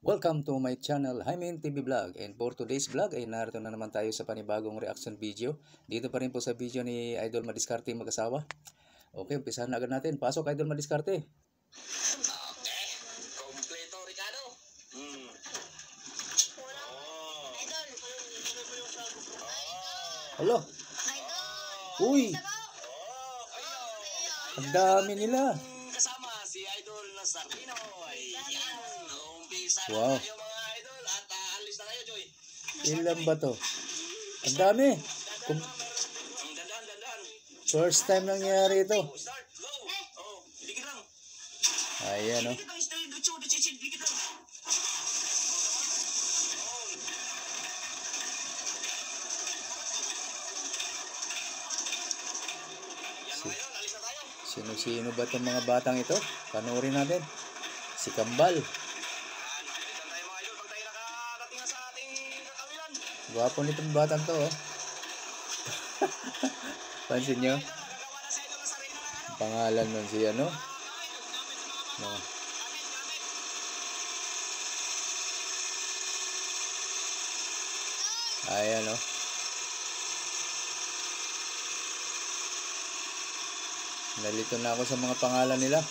Welcome to my channel, Hymen TV Vlog. And for today's vlog ay narito na naman tayo sa panibagong reaction video. Dito pa rin po sa video ni Idol Madiskarte mag-asawa. Okay, umpisahan na agad natin. Pasok Idol Madiskarte. Okay, kompleto Ricardo. Hello. Uy, ang dami nila. Kasama si Idol Nazarino. Ayan, umpisa na Wow. tayo mga idol at aalis na tayo, Joy. Ilan ba to? Ang dami. Dandan. First time nangyari ito. Start, go. Oh, dikit lang. Ayan o. Dikit lang, dikit lang. Yan mga idol, alis na tayo. Sino-sino ba itong mga batang ito? Panoorin natin. Si Kambal. Yan, mabilisan tayo mga idol pag tayo nakarating na sa ating kakawilan. Gwapo nitong batang to oh. Pansin nyo? Nagagawa na si Idol Nazarino ng ano. Pangalan nun si ano? No. Ayan oh. Nalito na ako sa mga pangalan nila.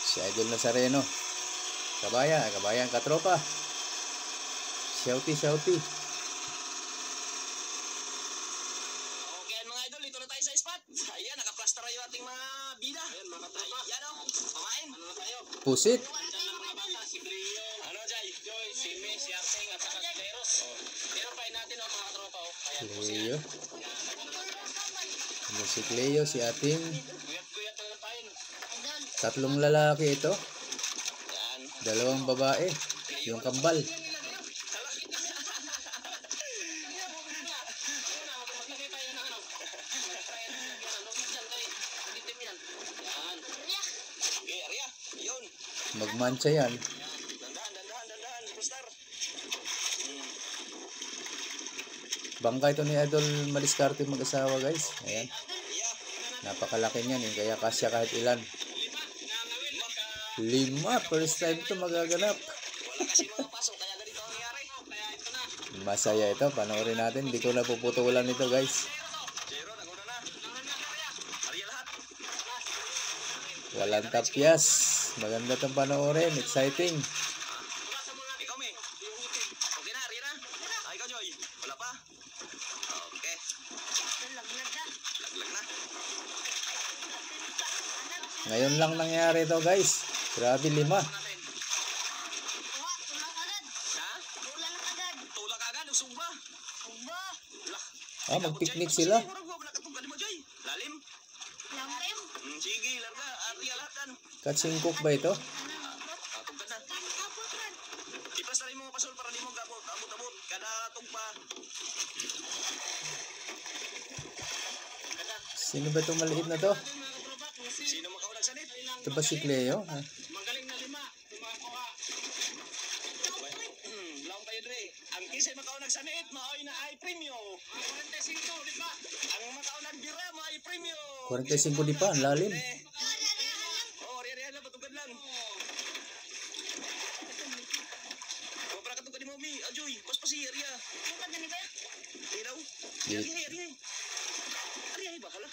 Si Idol Nazareno. Kabayan, katropa. Shouty. Okay mga idol, dito na tayo sa spot. Ayan, nakaplastara yung ating mga bida. Ayan, mga tropa. Ayan o, pamain. Ano na tayo? Pusit. Diyan lang mga bata, si Cleo. Ano, Jai? Joy, si May, si Arteng, at saka si Teros. Tinapain natin ang mga tropa o. Ayan po siya. Cleo. Ano si Cleo, si Ating. Guyat-guyat na tayo. Tatlong lalaki ito. Ayan. Dalawang babae. Yung Kambal. Okay, Arya. Yun. Magmancha yan. Dandahan. Superstar. Bangka ito ni Idol Madiskarte mag-asawa guys. Ayan. Arya. Napakalaki niyan eh. Kaya kasya kahit ilan. 5. First time ito magaganap. Wala kasi mga pasok, kaya ganito ang nangyari. Kaya ito na. Masaya ito. Panoorin natin. Hindi ko na puputulan ito guys. Zero, naguna na. Arya lahat. Walang tapyas. Maganda itong panoorin. Exciting. Ikaw, May. Okay na, Arya na. Ah, ikaw, Joy. Wala pa? Okay. Laglag na. Ngayon lang nangyari ito guys. Grabe 5. Ha? Tulak agad, usog ba? Ah, mag-picnic sila. Lalim? Sige, larga. Arya lahat kan. Katsingkok ba ito? Tugtad na. Ipras na rin mga pasol para di mo abot-abot. Kada tugpa. Sino ba itong maliit na to? Sino makaw nagsanit? Ito ba si Cleo? Ah, Magaling na 5. Tumakuha. Laong kayo dre. Ang kisay makaw nagsanit, maoy na ay premyo. 45, di ba? Ang makaw nagbira, maoy premyo. 45 di pa. Ang lalim. Oh, riyan lang, patugad lang. Para katugad ni Mommy. Ajoy, paspasi, Arya. Ilaw. Arya, ba? Hala.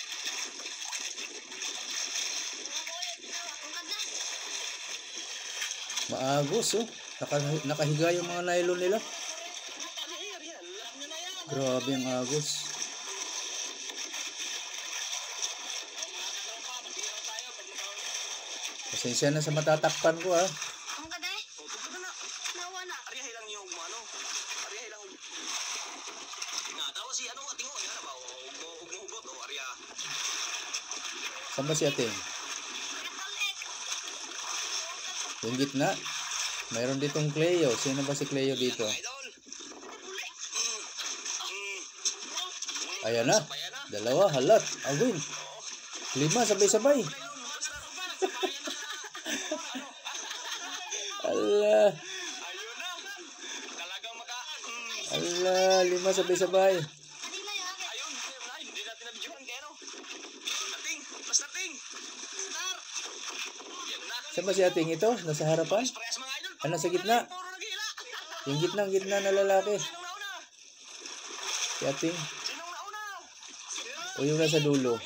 Maagos oh. Nakahiga yung mga nylon nila. Arya. Alam nyo na yan. Grabe ang agos. Pasensya na sa matatakpan ko ah. Tugad na. Arya, hilang yung ano. Arya, hilang. Nga, tawa si ano, ating o. Yan na ba? Ugno-ugot. O, Arya. Saan ba si Ating? Yung gitna. Mayroon ditong Cleo. Sino ba si Cleo dito? Idol. Ayan na. 2. Halat. Awin. 5 sabay-sabay. Ala. Ayun na. Talagang Ala. 5 sabay-sabay. Ayun. Hindi natin nabidyohan kaya no. Nating. Mas nating. Star. Yan Saan ba si ating ito? Nasa harapan? Parehas mga idol. Ah, nasa gitna. Puro naghihila. Yung gitna na lalaki. Sinong nauna? Si ating. Sinong nauna? O yung nasa dulo. Eh,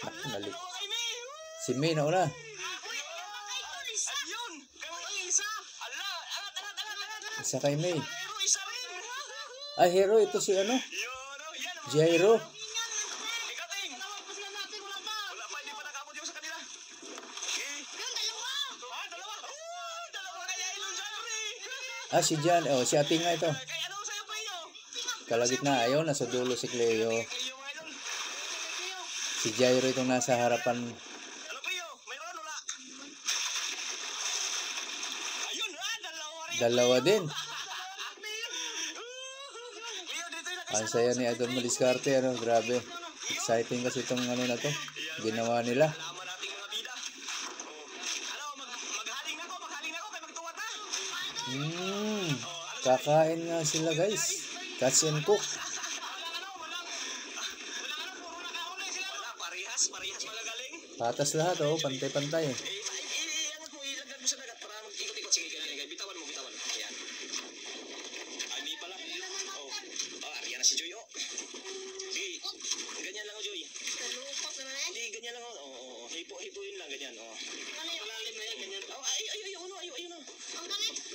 Naku, nalik. dalawa kay May. Si May na una. Ayun. Ang isa. Ala, angat. Isa kay May. Pero isa rin. Ah, hero. Ito si ano? Yun, oh, yan. Oh. Jairo. Ikating. Wala pa, hindi pa nakabot yung sa kanila. Okay. Ah, dalawa. Oh, dalawa kaya ilong dyan, Ray. Ah, si Jan. Oh, si ating nga ito. Kaya ano sa'yo pa inyo? Kalagitna. Ayaw, nasa dulo si Cleo. Kayo, idol. Si Jairo itong nasa harapan. Ano kayo? Mayroon wala? Ayun, dalawa rin. Dalawa din. Leo, dito yung Ang saya ni Idol Madiskarte. Ano, grabe. Exciting kasi itong ano na to. Ginawa nila. Alaman nating mga bida. Ano, maghaling na ko kay magtuwa ta. Kakain nga sila guys. Catch and cook. Wala, parehas magagaling. Patas lahat oh. Pantay-pantay. Iangat mo, ilagad mo sa dagat para mag-ikot-ikot. Sige, ganyan. Bitawan mo. Ayan. Ay, may pala. Ariyan na si Joy, oh. Sige, ganyan lang, oh, Joy. Hindi, ganyan lang, oh. Hipo-hipuin lang, ganyan, oh. Malalim na yan, ganyan. Oh, ayun na.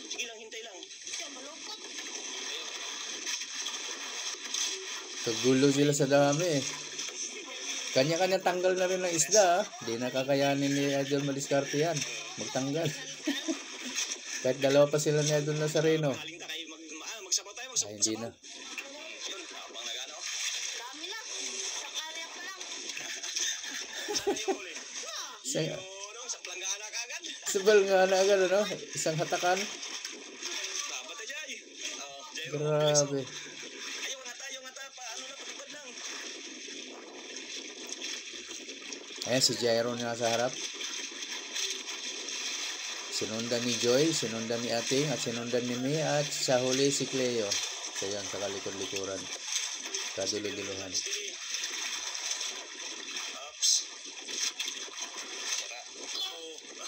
Sige lang, hintay lang. Kagulo sila sa dami eh. Kanya-kanya tanggal na rin ng isda. Hindi nakakayanin ni Idol Madiskarte yan. Magtanggal. Kahit dalawa pa sila ni Idol Nazareno. Haling ta kayo, magsabaw tayo, Ay, hindi na. Yun, habang nagano. Saan yung huli? Sa, Yun, oh, sa planggana kagad. sabal nga na agad ano. Isang hatakan. Bata Jay. Jay, Grabe. Ayaw nga ta, paano na patugad lang. Ayan si Jairo nga sa harap. Sinundan ni Joy, sinundan ni Ating, at sinundan ni May, at sa huli si Cleo. So yan, sa kalikod-likuran. Kadulo-duluhan. Ups.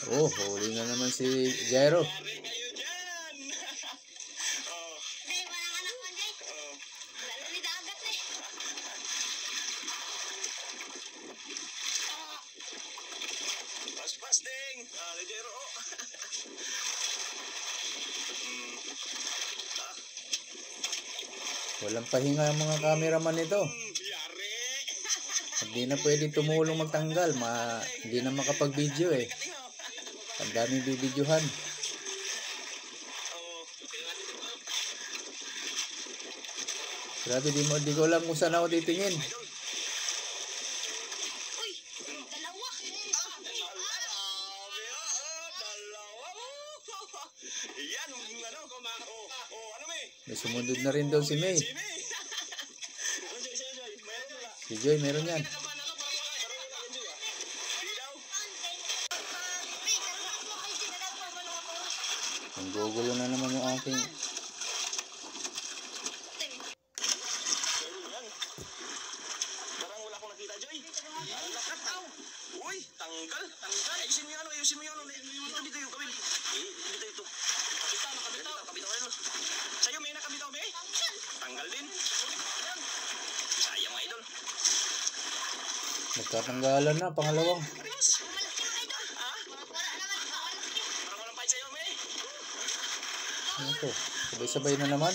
Oh, huli na naman si Jairo. Pare kayo dyan. Oh, pas-pas ding. Lejero, oh. Walang pahinga ang mga cameraman nito. Yari. Hindi na pwede tumulong magtanggal. Hindi na makapag-video eh. Ang daming bibidyohan. Grabe, di ko alam kung saan ako titingin. Yan, ano, ano may? May sumunod na rin daw si May. Jimmy. Ano, Joy, Joy? Mayroon wala? Si Joy, meron yan. Ang gugulo na naman yung aking... Parang wala akong nakita, Joy. Ang lakat, tao. Uy, tanggal. Ayusin mo yun. Dito yung kawil. Dito ito. Kabitaw. Sa'yo, may nakabitaw, be? Tanggal din. Sayang, mga idol. Nagkatanggalan na, pangalawang. Parehas. Ha? Parang walang pahit sa'yo, be. Ano to? Sabay-sabay na naman.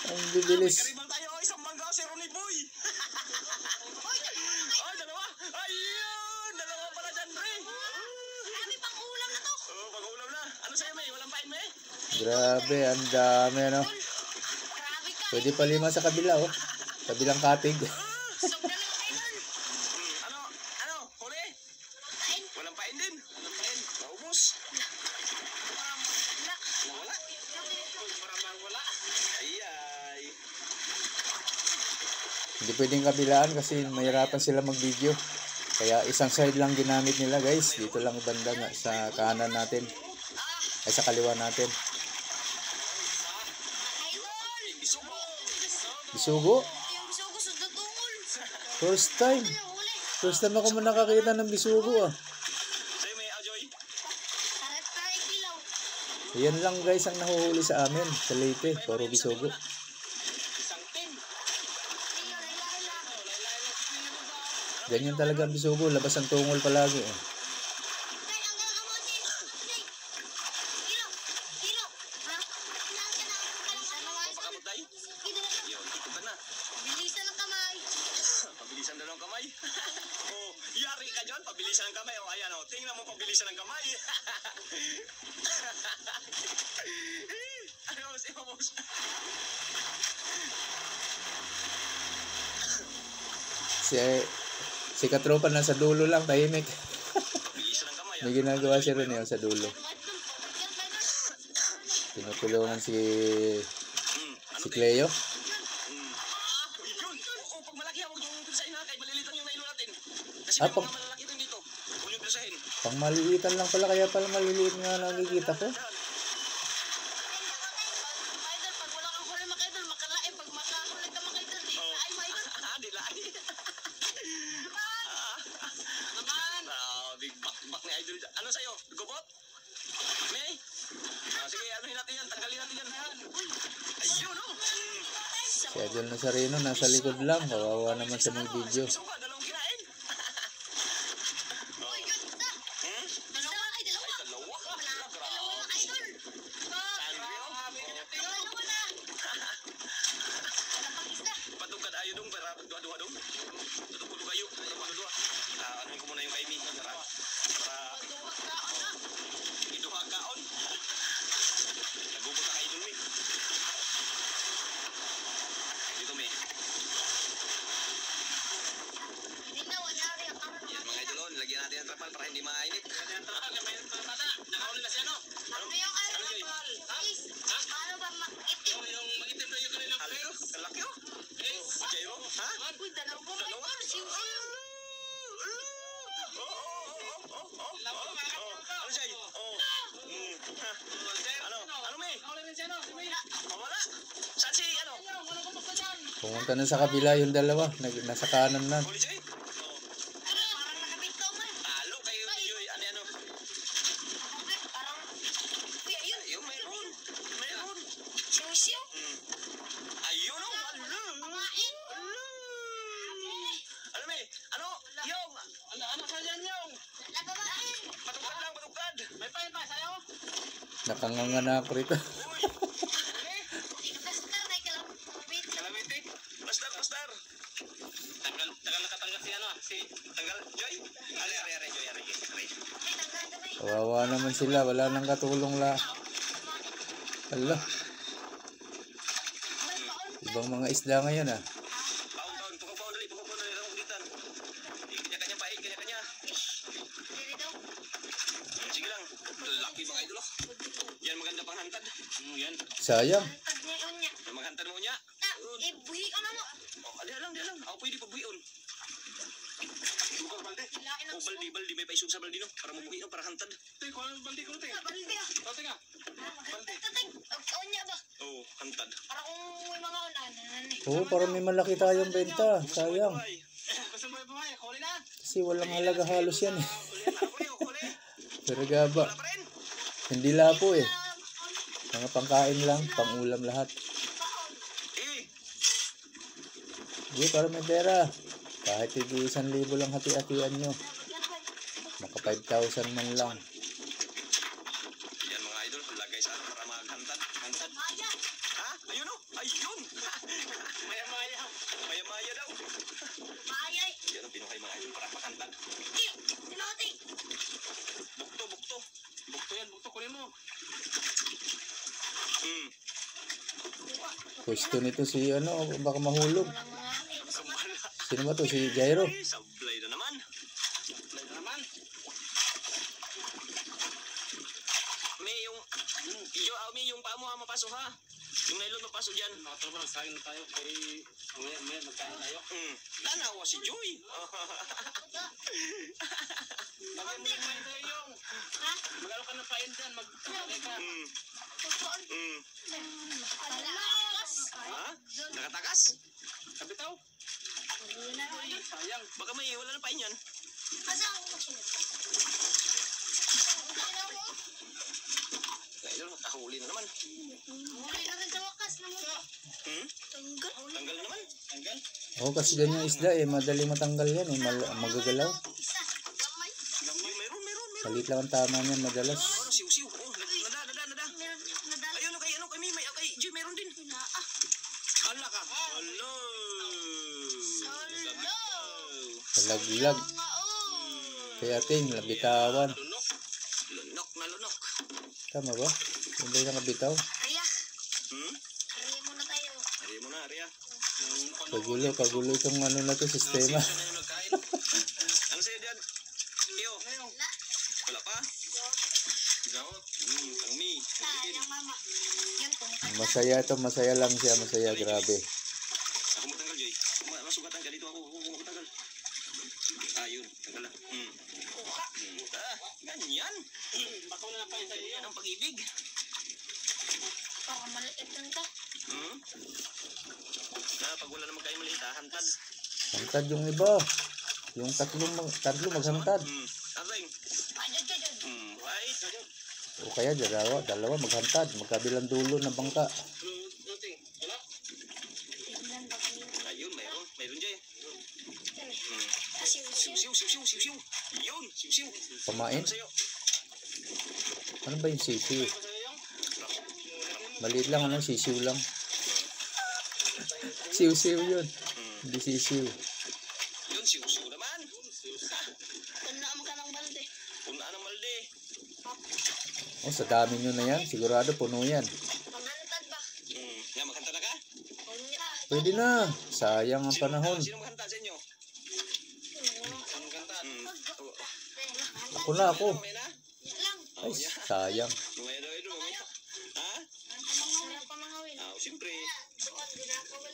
Ang bibilis. Karibal tayo, isang mangga, si Ronnie Boy. Ay, dalawa. Ayun, dalawa pala dyan, Re. Pang-ulam na. Ano sa'yo, May? Walang pain, May? Grabe, ang dami ano. Pwede pa lima sa kabila oh. Kabilang katig. Ano? Huli? Walang pain din. Naubos. Wala. Ayay. Hindi pwedeng kabilaan kasi mahirapan sila mag-video. Kaya isang side lang ginamit nila guys. Dito lang banda nga sa kanan natin. Ay sa kaliwa natin. Bisugo? First time. First time ako man nakakita ng bisugo ah. Sa'yo may Joy. Taray kilaw. Yan lang guys ang nahuhuli sa amin sa Leyte, puro bisugo. Isang team. Iyo, laylay. Ganyan talaga ang bisugo, labas ang tungol palagi eh. Tay, ang gala ka mo, Tay. Tay. Kilo. Kilo. Ha? Naan ka na. Bilisan na nga. Pakabot tayo. Kilo na. Yun, dito ka na. Bilisan ang kamay. Pabilisan na ng kamay. Oh, yari ka dyan. Pabilisan ng kamay. Oh, ayan oh. Tingnan mo pabilisan ng kamay. Ano si Mamos? Si katropa nasa dulo lang, tahimik. Pabilisan ng kamay. May ginagawa siya rin yun sa dulo. Tinutulungan si Cleo. Yun. Oo, pag malaki huwag yung pisahin na kay malilitan yung nailo natin. Kasi may Pag mga malalaki rin dito. Huwag yung pisahin. pang malilitan lang pala, kaya pala maliliit nga nakikita ko. Idol, pag wala kang huli makaidol, makalain. Pag makahuli ka makaidol, di lain mo, idol. Di lahi. Naman. Big back ni Idol. Ano sa'yo? Gubot? May? Sige, anuhin natin yan. Tanggalin natin yan. Ayun, oh. Si Idol Nazareno nasa likod lang, kawawa naman sa mga video. Suka, dalawang kinain. Uy, yun, isa. Hmm? Dalawa, ay, dalawa. Ay, dalawa. Dalawa na, idol. Saan yun? Dalawa na. Wala pang isa. Patugkad ayo dong, para dua-dua dong. Tutugkod kayo. Dua-dua. Anuhin ko muna yung kay Mi. Para Dalawa na. iduha kaon. Nagubot na kayo dun, Mi. Dito, Mi. Hindi, wala rin ang kamay. Yan, mga idol, lagyan natin ang trapal para hindi mainit. Lagyan ang trapal, may bata. Nakauli na siya, no? Ano yung ano? Ano yun? Please, paano ba makitim? Yung magitim na yung kanilang player. Kalaki, oh. Jairo, ha? Uy, dalawa ko may Dalawa? siw-siw. Ano siya? Ano? Ano, May? Wala. Saan si, ano? Pumunta na sa kabila yung dalawa, nasa kanan na. Huli siya, Parang nakabitaw man. Talo kayo, Joy. Ano? Parang, uy, ayun. Ayun, mayroon. Mayroon. Siw-siw. Ayun, oh. Pamain. Ano, May? Ano? Yung. Ano ka dyan, yung? Nagbabain. Patugkad lang, patugkad. May pain pa, sayo. Nakanganga na ako rito. Basta na ikaw. Kalawiti. Pastar. Tanggal nakatanggal si ano, si tanggal Joy. Are, Joy, are. Kawawa naman sila, wala nang katulong la. Ala, ibang mga isda ngayon ah. Paon, tukaw dali, lang ulitan. Kanya-kanya pa, kanya-kanya. Sige lang. Laki mga idol. Yan maganda pang hantad. Yan. Sayang. Maghantad mo niya. Buhi ka na mo. Oh, di lang. Ako pwede pa buhion. Balde. Lain ang Balde, may paisog sa balde no. Para mabuhion, para hantad. Tay, kuha ng balde ko tay. balde ah. Tinga. Tatay, ang niya ba? Oh, hantad. Para kung may mga unahan. Oo, para may malaki tayong benta. Sayang. Gusto mo buhay, huli na. Kasi walang halaga halos yan eh. Huli. Pero gaba, Wala pa rin. hindi lapo eh. Mga pangkain lang, pangulam lahat. Hindi, para may pera. Kahit hindi 1,000 lang hati-hatian nyo. Maka 5,000 man lang. Yan mga idol, lagay sa para maghantad. Hantad. Maya. Ha? Ayun oh. Ayun. Maya daw. Maya. Yan ang pinuhay mga idol para maghantad. Tinoti. Bukto. Bukto kunin mo. Pwesto nito si ano, baka mahulog. Sino ba to? Si Jairo. Sablay na naman. May yung paa mo mapasok ha. Yung nylon mapasok dyan. Nakatulog lang sayang na tayo. May magkain tayo. Lanawa si Joy. Bagay mo yung tayo yung. Ha? Magalo ka ng pain dyan. Magkakay ka. Alas. Ha? Nakatakas? Kabitaw? Yun na naman. Sayang. Baka may wala na pa yan. Asa ako magsinit? Idol, nakahuli na naman. Huli na rin sa wakas na mo. Tanggal. Tanggal na naman. Tanggal. Oo, kasi ganyan isda eh. Madali matanggal yan eh. Magagalaw. Isa. Gamay. Meron. Salit lang ang tama niyan madalas. Ano, siw-siw. Oh, nada. Meron nadala. Ayun, kay Mimi, kay Joy, meron din. Hala ka. Hello. Hello. Talaglag. Mga Kaya ting, labitawan. Lunok. Tama ba? Hindi na nabitaw. Arya. Hmm? Arya muna tayo. Ari mo na, Arya. Kagulo itong ano na to, sistema. Ano sa'yo dyan? Iyo. Wala. Wala pa? Gaot. Ang mi. Sayang mama. Yan kung Masaya lang siya, masaya, grabe. Ako mo tanggal, Joy. Masugatan ka dito ako. Ako tanggal. Ayun, tanggal na. Ganyan. Baka wala na pa yun sa'yo yan. Ang pag-ibig. baka maliit lang to. Pag wala naman kayo maliit, hantad. Hantad yung iba. Yung tatlo maghantad. Aring. Ayun. Right. O kaya dalawa maghantad. Magkabilang dulo ng bangka. Tignan ba kayo? Ayun, mayroon Jay. Siw. Siw. Yun, siw. Pamain? Sa'yo. Ano ba yung sisiw? Maliit lang, ano? Sisiw lang. Siw yun. Hindi sisiw. Yun, siw naman. Tandaan ka ng balde. Punaan ng malde. O, sa dami nyo na yan. Sigurado puno yan. Maghantad ba? Nga, maghanta na ka? Kunya. Pwede na. Sayang ang panahon. Sino maghanta sa inyo? Sino maghanta? Ako na. May na? Yan lang. Ay, sayang. Lumaya daw, lumaya. Ha? Sarap pa mangawin. Siyempre. Buwan, ginakawal.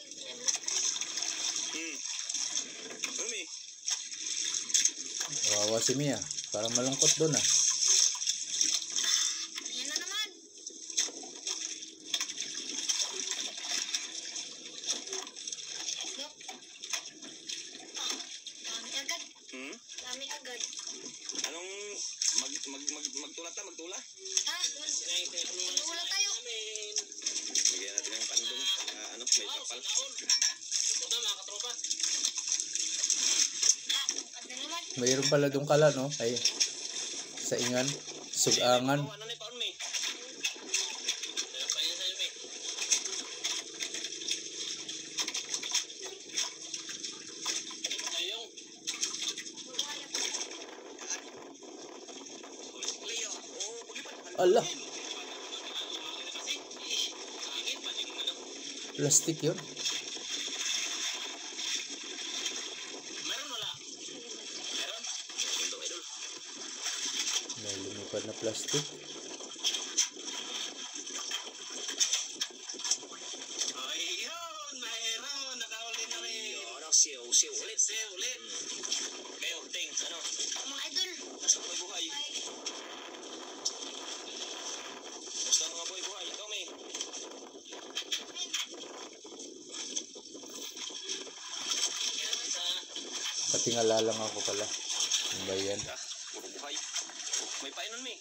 Umi. Wawa si Mia. Parang malungkot doon ah. Yan na naman. Look. Dami agad. Dami agad. Anong magtula ta? Magtula? Ha? Wala tayo. Bigyan natin ng pandong. May kapal. Ada naman. Mayroon pala doon kala, no? Ay, sa ingan. Sugangan. Ano na paon, May? Sa'yo, May. Ayong. Leo. Allah. Plastic yun. Meron wala? Meron? Idol. May lumipad na plastic. Ayun, meron. Nakahuli na rin. Siw ulit. Kayo, Ting, ano? Mga idol. Basta mga buhay. Basta mga buhay. Ikaw, May. Patingala lang ako pala. Ano ba yan? Puro buhay. May painon, May.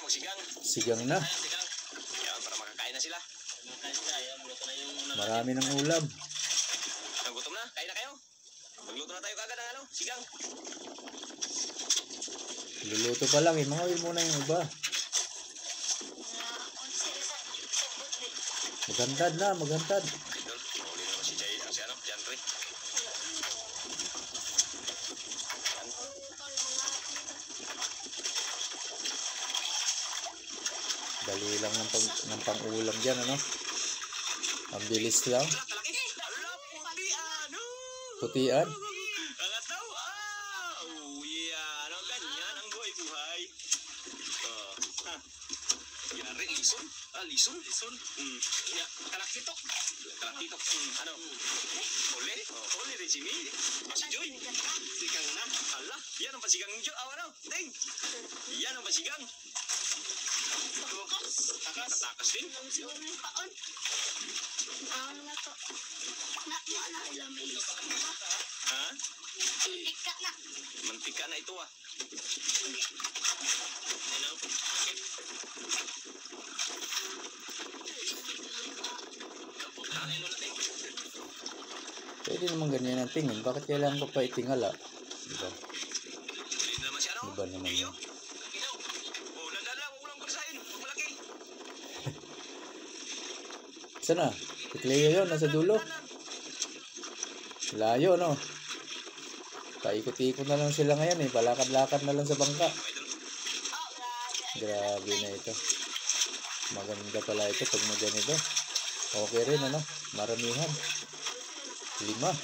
Magsigang. Sigang na. Yan, para makakain na sila. Marami ng ulam. Nagutom na? Kain na kayo? Magluto na tayo kagad ng sigang. Luluto pa lang eh. Mangawin muna yung iba. Maghantad na, maghantad. Idol, huli na naman si Jay, si Jan Ray. Dali lang ng pang-ulam dyan, ano? Ang bilis lang. Kalaki. Ala, putian. Putian. Kalataw. Yan. Ganyan ang buhay-buhay. Yari, lison. Lison. Kalakitok. Ano? Huli rin si Mi. Si Joy. Sigang na. Ala, yan ang pasigang ni Joy. Ano? Ting. Yan ang pasigang. Nakatakas din. Siguro yung paon. Ano na to? Na ilang may isa. Ha? Ika na. Mantika na ito ah. Pwede naman ganyan ang tingin. Bakit kailangan ko pa itingala? Diba? Dito naman si ano? Iba naman Iyo. yun. Oh, nadala. Huwag lang kursahin. Huwag malaki. Saan na? Si Cleo yun, nasa dulo. Layo, no? Paikot-ikot na lang sila ngayon eh. Palakad-lakad na lang sa bangka. Oh, grabe. Grabe na ito. Maganda pala ito pag mo ganito. Okay rin, ano? Maramihan. 5. Ha?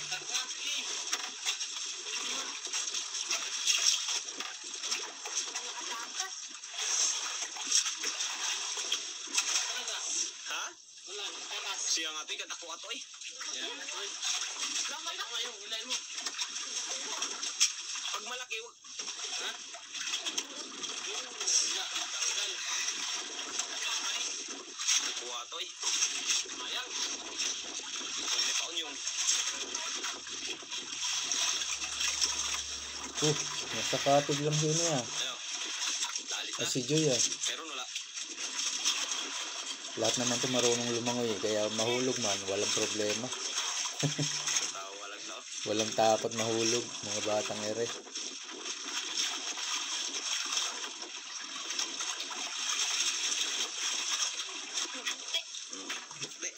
Siya nga ito. Kadako ato eh. Pag malaki, huwag. Ha? Kuha ito eh. Ayang. Pwede pa yung. Nasa katid lang siya niya. Ano? Lalit na. Si Joy ah. Pero wala. Lahat naman ito marunong lumangoy eh. Kaya mahulog man, walang problema. Tao walang lao. Walang takot mahulog, mga batang ere. Hindi.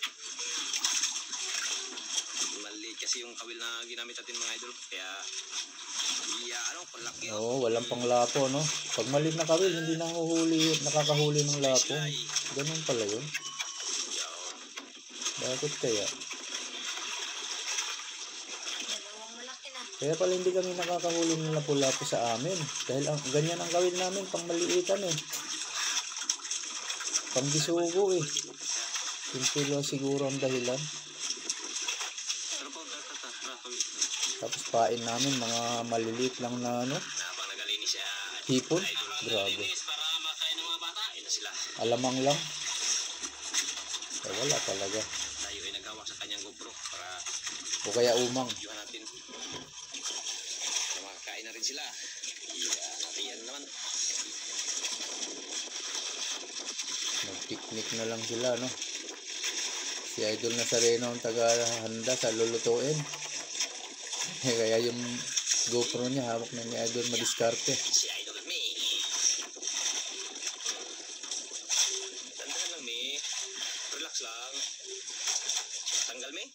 Mali kasi yung kawil na ginamit natin mga idol. Kaya, ano, palaki oh. Oo, walang panglapo, no? Pag maliit na kawil, hindi nakakahuli ng lapo. Ganun pala yun. Bakit kaya? Dalawang malaki na. Kaya pala hindi kami nakakahuli ng lapu-lapu sa amin. Dahil ganyan ang kawil namin, pang maliitan eh. Pang bisugo eh. Simple siguro ang dahilan. Tapos pain namin, mga maliliit lang na ano, Habang nagalinis siya. hipon. Grabe. Para makain ng mga bata. Ayun na sila. Alamang lang. Wala talaga. Tayo ay nagawak sa kanyang GoPro para O kaya umang. videohan natin. Para makakain na rin sila. Natin yan naman. Nag-picnic na lang sila, no? Si Idol Nazareno ang taga-handa sa lulutuin. Kaya yung GoPro niya, hawak na ni Idol Madiskarte. Si Idol May. Tandaan lang, May. Relax lang. Tanggal, May.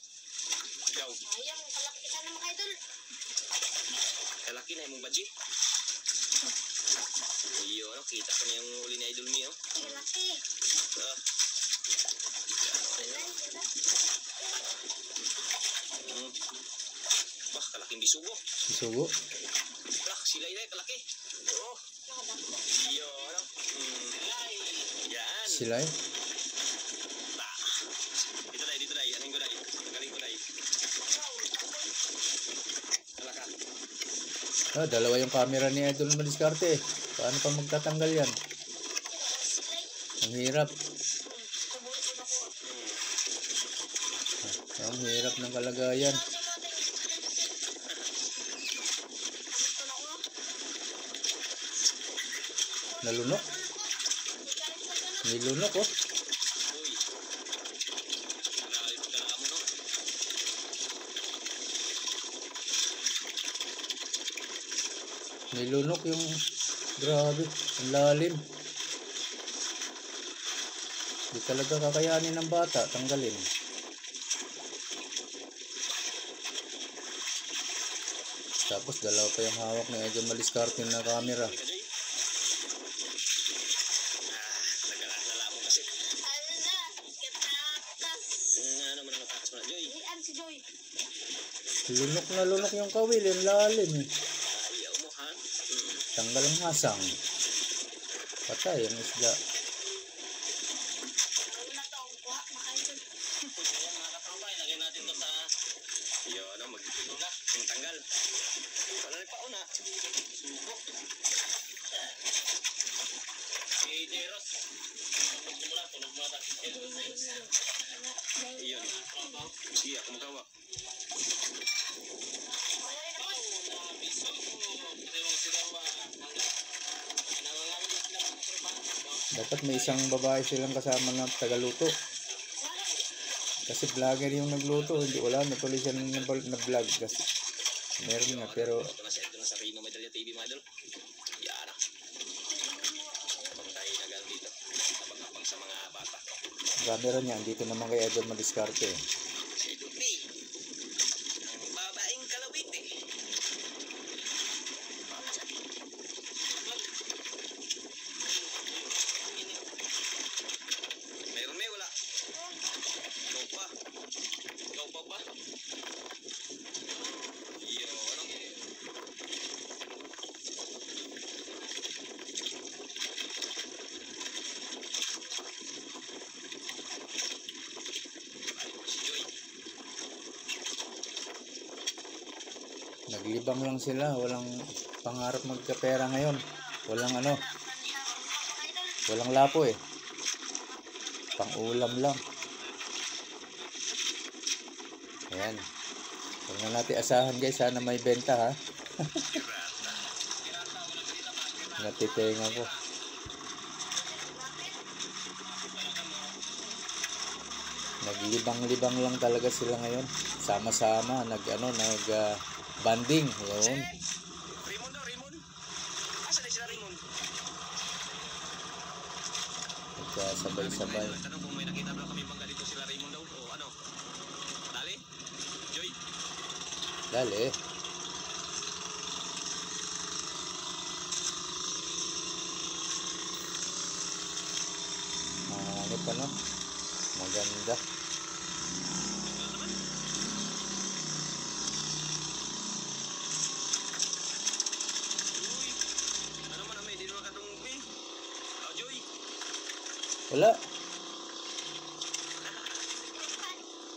Ikaw. Ayang, kalaki ka naman idol. Kalaki na yung badji. Iyo, ano, kita ko na yung uli ni Idol May, oh. Kalaki. Ah. Wah, kalaking bisugo. Isugo. Wah, sila yun, kalaki. Oh. Iyo, ano. Yan. Sila eh. Dito dai, dito dai. Aning ko dai. Galing ko dai. Alaka. Dalawa yung camera ni Idol Madiskarte. Paano pa magtatanggal yan? Ang hirap. Ang hirap ng kalagayan. Nalunok. Nilunok oh. Uy. Grabe ka na mo no. Nilunok yung grabe. Ang lalim. Di talaga kakayanin ng bata. Tanggalin. Tapos dalawa pa yung hawak ng Idol Madiskarte na camera. Naglalala mo kasi. Ano na? Katakas. Ano mo na natakas mo na, Joy? Ian si Joy. Lunok na lunok yung kawil. Yung lalim eh. Ayaw mo, ha? Tanggal ang hasang. Patay ang isda. Ano na to? Kuha, makaidol. Ayan, mga kapambay. Lagay natin to sa... Iyo, ano, magtutulog. Yung tanggal. Wala rin pa una. Suko. Si Jeros. Sige, ako magawa. Dapat may isang babae silang kasama na tagaluto. Kasi vlogger yung nagluto, hindi wala natuloy siya na vlog kasi meron nga pero Ito na sa Rino Medalya TV mga idol. Yan. Habang tayo nagal dito. Habang sa mga bata. camera niya andito naman kay Idol Madiskarte. Si Dutri. Ang babaeng kalawit eh. Meron may wala. Ikaw pa. Ikaw pa ba? Iyo, ano? Si Joy. Naglibang lang sila, walang pangarap magkapera ngayon. Walang ano, walang lapo eh. Pang-ulam lang. Ayan. Huwag na natin asahan guys, sana may benta ha. Natitenga ko. Naglibang-libang lang talaga sila ngayon. Sama-sama, banding. Yun. Raymond daw, Raymond. Asa na sila Raymond? Sabay-sabay. Tanong kung may nakita ba kami bangga dito sila Raymond daw o ano? Dali? Joy? Dali. Ano pa no? Maganda. Joy. Ano man may di naman katong eh. Oh, Joy. Wala.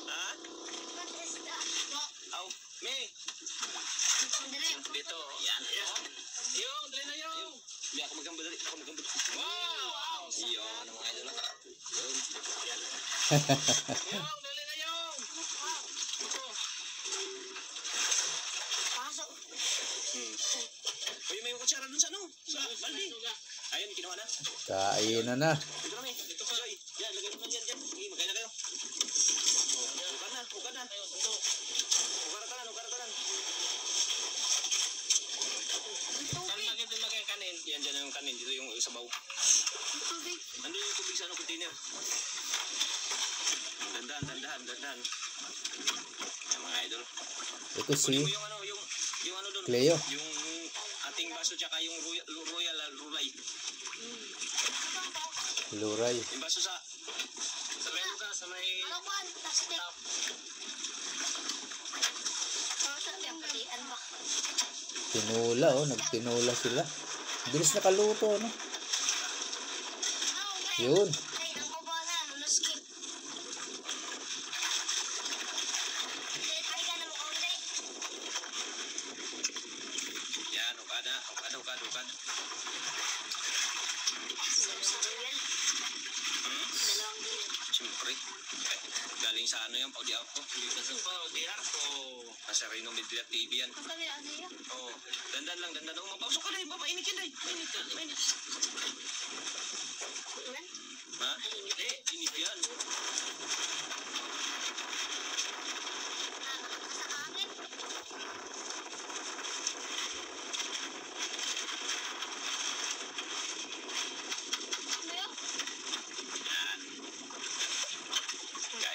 Ha? Aw, me. Dito. Yan. Yung, dali na yung. Hindi ako magambal dali. Ako magambal. Wow! Iyo, ano mga idol. Yun. Yan. Yung, dali na yung. Ito. Uy, may kutsara dun sa ano? Sa baldi. Ayun, kinuha na. Kainan na. Dito kami. Dito ka. Joy. Yan, lagay mo na dyan. Sige, magkain na kayo. Huwag na. Huwag na. Huwag ka na. Saan lagay din lagay ang kanin? Yan, dyan yung kanin. Dito yung sabaw. Nandun yung tubig sa ano, container. Dandahan. Yan, mga idol. Ito si Kunin mo yung ano, yung ano doon. Cleo. Yung ating baso tsaka yung royal rulay. Luray. Yung baso sa may lugar, sa may top. Tinula oh, nagtinula sila. Bilis nakaluto no. Yun. Yan, ukada. Siyempre. Galing sa ano yan, Paudi Arco. Paudi Arco. Nasa Rino Medalya TV yan. Oo. Dandan lang. Mapapasok ka na yun. Mainit yan day. Mainit. Ha? Hindi. Init yan.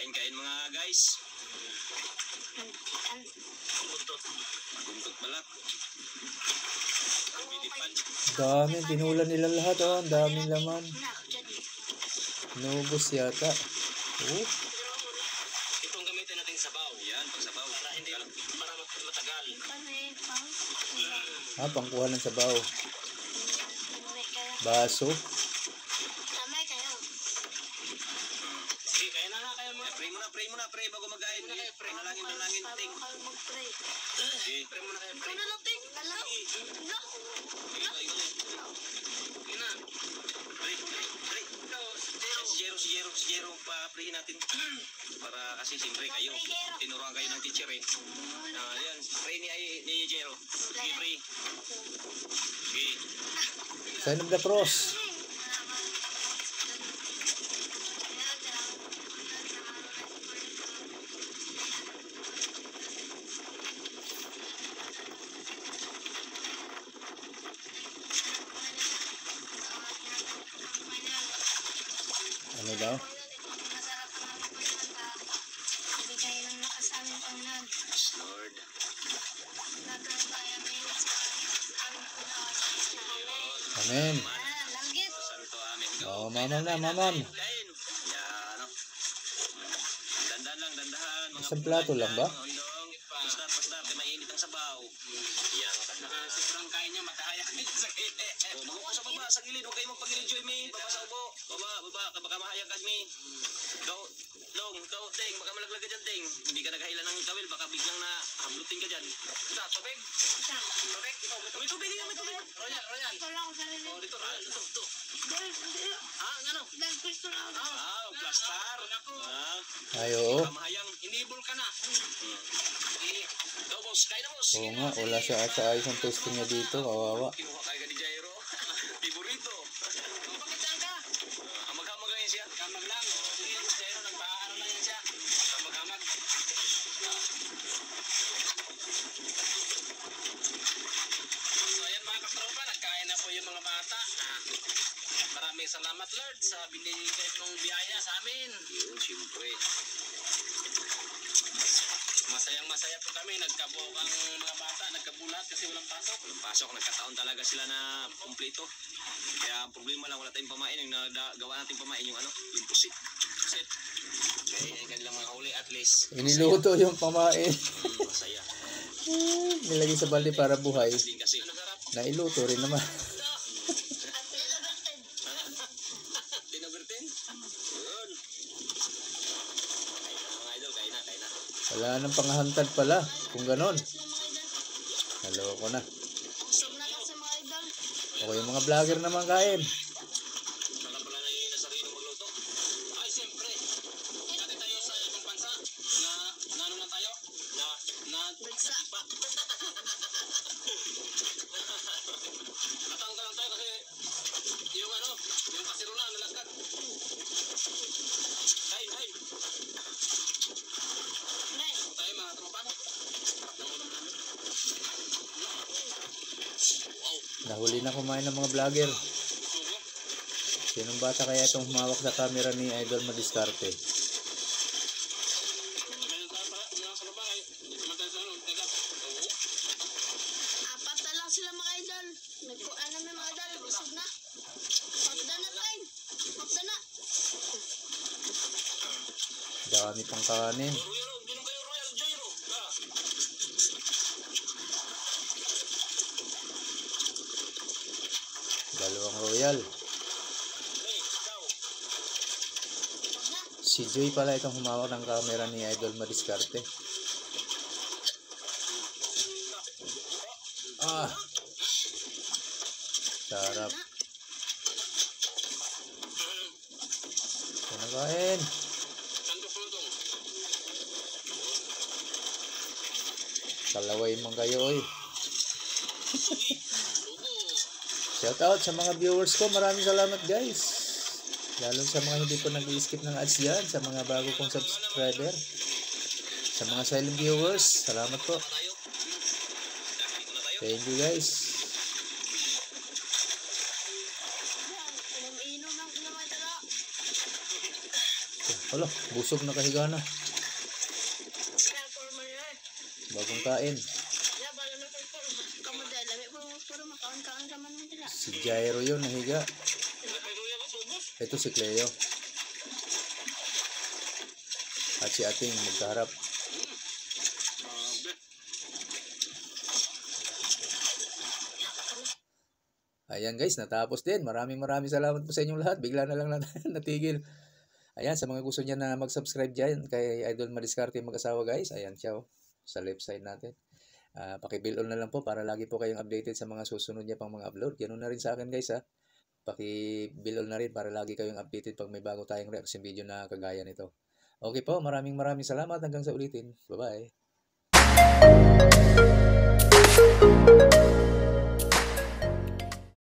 Kain mga guys. Buntot balat. Bilipan. Dami, tinula nila lahat oh. Ang daming laman. Nubos yata. Oh, Itong gamitin natin sabaw. Yan, pag sabaw. Para matagal. pangkuha ng sabaw. Baso. Sige, kaya na kayo mo. Pray muna, bago mag-ain. Panalangin, ting. Sige, pray muna kayo, pray. Ikaw. Pray. Si Jero, pa-playin natin. Para kasi siyempre kayo, tinuruan kayo ng teacher eh. Yan, pray ni Jero. Sige, pray. Sige. Sign of the cross. Ano daw? Masarap ang pagkakanta. Ibigay ng lakas sa aming Panginoon. Yes, Lord. Nagkakaya may sa aming Panginoon. Amen. Langgit. Santo amin. Oh, mamam na, mamam. Kain. Yan, no? Dandahan lang, dandahan. Isang plato lang ba? Mga ilong. Pastar, mainit ang sabaw. Yan, sobrang kain niya, matahaya sa gilid. Magupo sa baba, sa gilid. Huwag kayo magpagilid, Joy, me. Baba sa ubo. Baba, baka mahayag ka, me. Long, Ting, baka malaglag ka dyan, Ting. Hindi ka naghahilan ng kawil, baka biglang na hablutin ka dyan. Tubig? Tubig? May tubig. Royal. Ito lang ako sarili. Dito. Hindi. Ano? Dahil gusto na ako. Plastar. Ay, oo. Kamahayang, inibol ka na. Go, boss. Kain na, boss. Oo nga, wala siya at sa ayos ang testing niya dito. Kawawa. Kinuha kayo ka ni Jairo. Favorito. Bakit saan ka? Hamag-hamag lang yan siya. Hamag lang. Sige, si Jairo, nagpaano lang yan siya. Hamag-hamag. So, ayan mga katropa, nagkain na po yung mga bata. Maraming salamat, Lord, sa binigay mong biyaya sa amin. Yun, siyempre. Masayang-masaya po kami. Nagkabuo ang mga bata, nagkabulat kasi walang pasok. Walang pasok, nagkataon talaga sila na kumpleto. Kaya ang problema lang, wala tayong pamain. Yung nagawa natin pamain yung yung pusit. Kaya yung kanilang mga huli at least. Iniluto yung pamain. Masaya. Nilagay sa balde para buhay. Din kasi. Nailuto rin naman. Tinabertin? Yun. Mga idol, kain na. Wala nang pangahantad pala. Kung ganon. Naloko na. Sub na lang sa mga idol. Okay, yung mga vlogger naman kain. Para pala na yung nasa rin magluto. Ay, siyempre. Dati tayo sa ibang bansa na ano lang tayo? Na Bagsa. pa. Natanggal lang tayo kasi yung yung kasirola nalagkat. Kain. Nay. Tayo mga tropa. Sarap ng ulam namin. Wow. Nahuli na kumain ng mga vlogger. Sugo. Sinong bata kaya itong humawak sa camera ni Idol Madiskarte? Meron tayo pala. Meron sa baba. Hindi naman tayo sa teka. Oo. Apat na lang sila mga idol. Nagkuhan na mga idol. Busog na. Pakda na tayo. Pakda na. Dami pang kanin. Royal, ganun kayo Royal Jairo. Dalawang royal. Hey, ikaw. Si Joy pala itong humawak ng camera ni Idol Madiskarte. Ah! Sarap. Kinakain. Sandok lutong. Kalaway man kayo oy. Sugo. Shout out sa mga viewers ko. Maraming salamat guys. Lalo sa mga hindi po nag-skip ng ads dyan. Sa mga bago kong subscriber. Sa mga silent viewers. Salamat po. Tayo. Dito na tayo. Thank you guys. Inom lang naman tala. Hala, busog na kahiga na. Kaya for mga Bagong kain. ya bala na for kamu dala. May puro makaon-kaon ka man nila. Si Jairo yun, nahiga. Royal ko subos. Ito si Cleo. At si Ating magkaharap. Ayan guys, natapos din. Maraming salamat po sa inyong lahat. Bigla na lang natigil. Ayan, sa mga gusto niya na mag-subscribe dyan kay Idol Madiskarte mag-asawa guys. Ayan siya sa left side natin. Paki-bell on na lang po para lagi po kayong updated sa mga susunod niya pang mga upload. Ganun na rin sa akin guys ha. paki-bell na rin para lagi kayong updated pag may bago tayong reaction video na kagaya nito. Okay po, maraming salamat hanggang sa ulitin. Bye-bye.